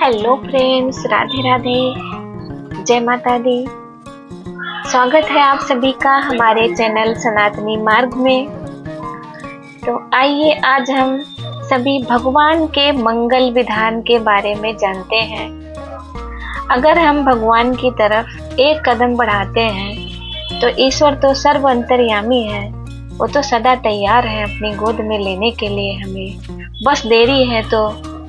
Hello friends, Radhe Radhe, जय माता दी। स्वागत है आप सभी का हमारे चैनल सनातनी मार्ग में। तो आइए आज हम सभी भगवान के मंगल विधान के बारे में जानते हैं। अगर हम भगवान की तरफ एक कदम बढ़ाते हैं तो ईश्वर तो सर्व अंतर्यामी है, वो तो सदा तैयार है अपनी गोद में लेने के लिए। हमें बस देरी है तो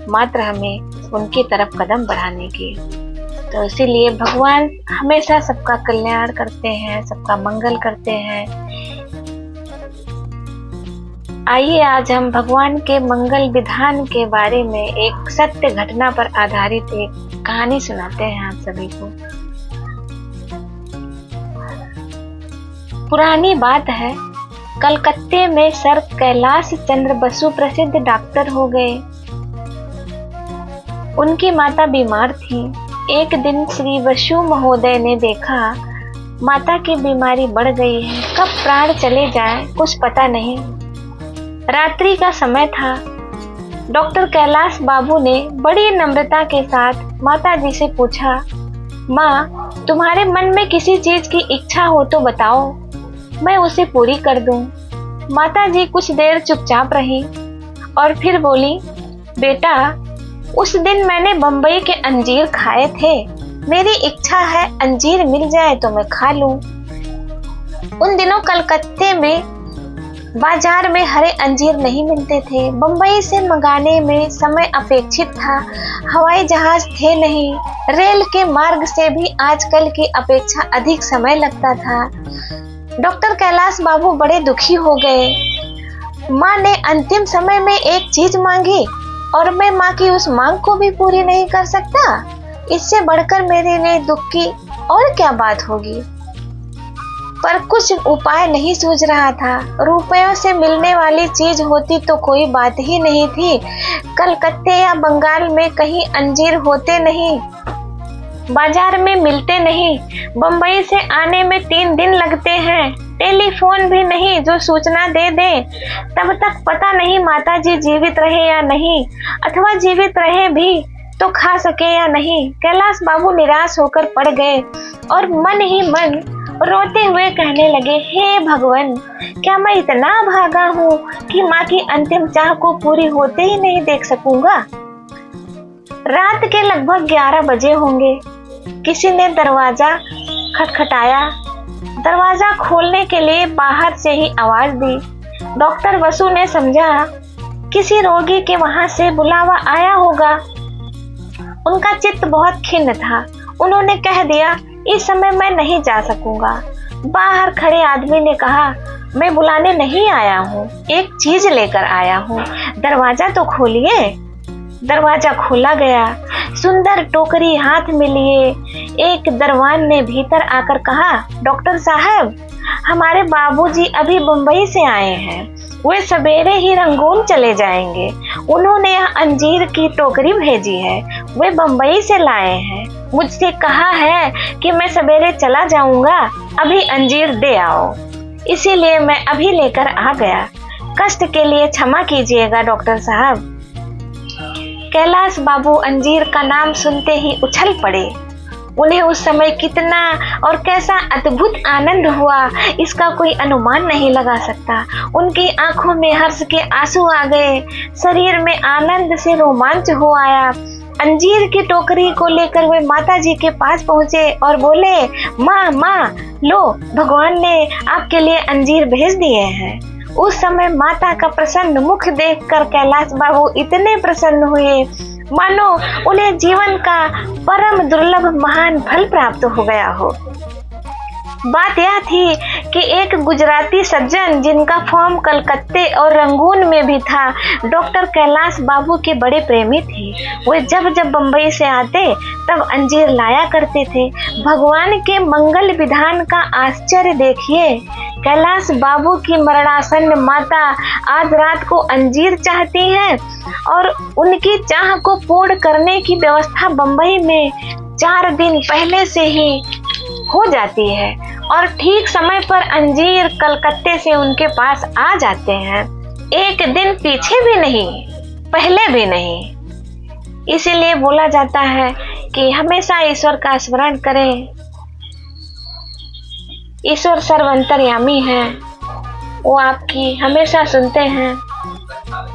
मात्र हमें उनकी तरफ कदम बढ़ाने की। तो इसीलिए भगवान हमेशा सबका कल्याण करते हैं, सबका मंगल करते हैं। आइए आज हम भगवान के मंगल विधान के बारे में एक सत्य घटना पर आधारित एक कहानी सुनाते हैं आप सभी को। पुरानी बात है, कलकत्ते में सर कैलाश चंद्र बसु प्रसिद्ध डॉक्टर हो गए। उनकी माता बीमार थी। एक दिन श्री बसु महोदय ने देखा माता की बीमारी बढ़ गई है, कब प्राण चले जाए कुछ पता नहीं। रात्रि का समय था। डॉक्टर कैलाश बाबू ने बड़ी नम्रता के साथ माता जी से पूछा, माँ, तुम्हारे मन में किसी चीज की इच्छा हो तो बताओ, मैं उसे पूरी कर दूं। माता जी कुछ देर चुपचाप रही और फिर बोली, बेटा, उस दिन मैंने बम्बई के अंजीर खाए थे, मेरी इच्छा है अंजीर मिल जाए तो मैं खा लूं। उन दिनों कलकत्ते में बाजार में हरे अंजीर नहीं मिलते थे। बम्बई से मंगाने में समय अपेक्षित था, हवाई जहाज थे नहीं, रेल के मार्ग से भी आजकल की अपेक्षा अधिक समय लगता था। डॉक्टर कैलाश बाबू बड़े दुखी हो गए। माँ ने अंतिम समय में एक चीज मांगी और मैं माँ की उस मांग को भी पूरी नहीं कर सकता। इससे बढ़कर मेरे लिए दुख की और क्या बात होगी। पर कुछ उपाय नहीं सूझ रहा था। रुपयों से मिलने वाली चीज होती तो कोई बात ही नहीं थी। कलकत्ते या बंगाल में कहीं अंजीर होते नहीं, बाजार में मिलते नहीं। बम्बई से आने में 3 दिन लगते हैं। टेलीफोन भी नहीं जो सूचना दे दे। तब तक पता नहीं माता जी जीवित रहे या नहीं, अथवा जीवित रहे भी तो खा सके या नहीं। कैलाश बाबू निराश होकर पड़ गए और मन ही मन रोते हुए कहने लगे, हे भगवान, क्या मैं इतना भागा हूँ कि माँ की अंतिम चाह को पूरी होते ही नहीं देख सकूंगा। रात के लगभग 11 बजे होंगे। किसी ने दरवाजा खटखटाया। दरवाजा खोलने के लिए बाहर से ही आवाज दी। डॉक्टर बसु ने समझा किसी रोगी के वहां से बुलावा आया होगा। उनका चित्त बहुत खिन्न था। उन्होंने कह दिया, इस समय मैं नहीं जा सकूंगा। बाहर खड़े आदमी ने कहा, मैं बुलाने नहीं आया हूँ, एक चीज लेकर आया हूँ, दरवाजा तो खोलिए। दरवाजा खोला गया। सुंदर टोकरी हाथ में लिए एक दरवान ने भीतर आकर कहा, डॉक्टर साहब, हमारे बाबूजी अभी मुंबई से आए हैं, वे सवेरे ही रंगून चले जाएंगे। उन्होंने यह अंजीर की टोकरी भेजी है, वे बम्बई से लाए हैं। मुझसे कहा है कि मैं सवेरे चला जाऊंगा, अभी अंजीर दे आओ, इसीलिए मैं अभी लेकर आ गया। कष्ट के लिए क्षमा कीजिएगा डॉक्टर साहब। कैलाश बाबू अंजीर का नाम सुनते ही उछल पड़े। उन्हें उस समय कितना और कैसा अद्भुत आनंद हुआ, इसका कोई अनुमान नहीं लगा सकता। उनकी आंखों में हर्ष के आंसू आ गए, शरीर में आनंद से रोमांच हो आया। अंजीर की टोकरी को लेकर वे माता जी के पास पहुंचे और बोले, माँ, माँ, लो, भगवान ने आपके लिए अंजीर भेज दिए हैं। उस समय माता का प्रसन्न मुख देखकर कैलाश बाबू इतने प्रसन्न हुए मानो उन्हें जीवन का परम दुर्लभ महान फल प्राप्त हो गया हो। बात यह थी कि एक गुजराती सज्जन जिनका फॉर्म कलकत्ते और रंगून में भी था, डॉक्टर कैलाश बाबू के बड़े प्रेमी थे। वे जब जब बम्बई से आते तब अंजीर लाया करते थे। भगवान के मंगल विधान का आश्चर्य देखिए। कैलाश बाबू की मरणासन्न माता आज रात को अंजीर चाहती हैं और उनकी चाह को पूर्ण करने की व्यवस्था बम्बई में 4 दिन पहले से ही हो जाती है और ठीक समय पर अंजीर कलकत्ते से उनके पास आ जाते हैं। एक दिन पीछे भी नहीं, पहले भी नहीं। इसीलिए बोला जाता है कि हमेशा ईश्वर का स्मरण करें। ईश्वर सर्वंतर्यामी है, वो आपकी हमेशा सुनते हैं,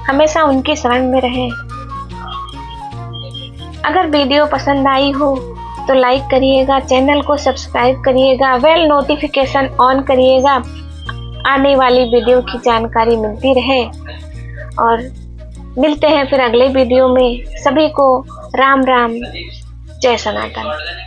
हमेशा उनकी शरण में रहें। अगर वीडियो पसंद आई हो तो लाइक करिएगा, चैनल को सब्सक्राइब करिएगा, बेल नोटिफिकेशन ऑन करिएगा, आने वाली वीडियो की जानकारी मिलती रहे। और मिलते हैं फिर अगले वीडियो में। सभी को राम राम, जय सनातन।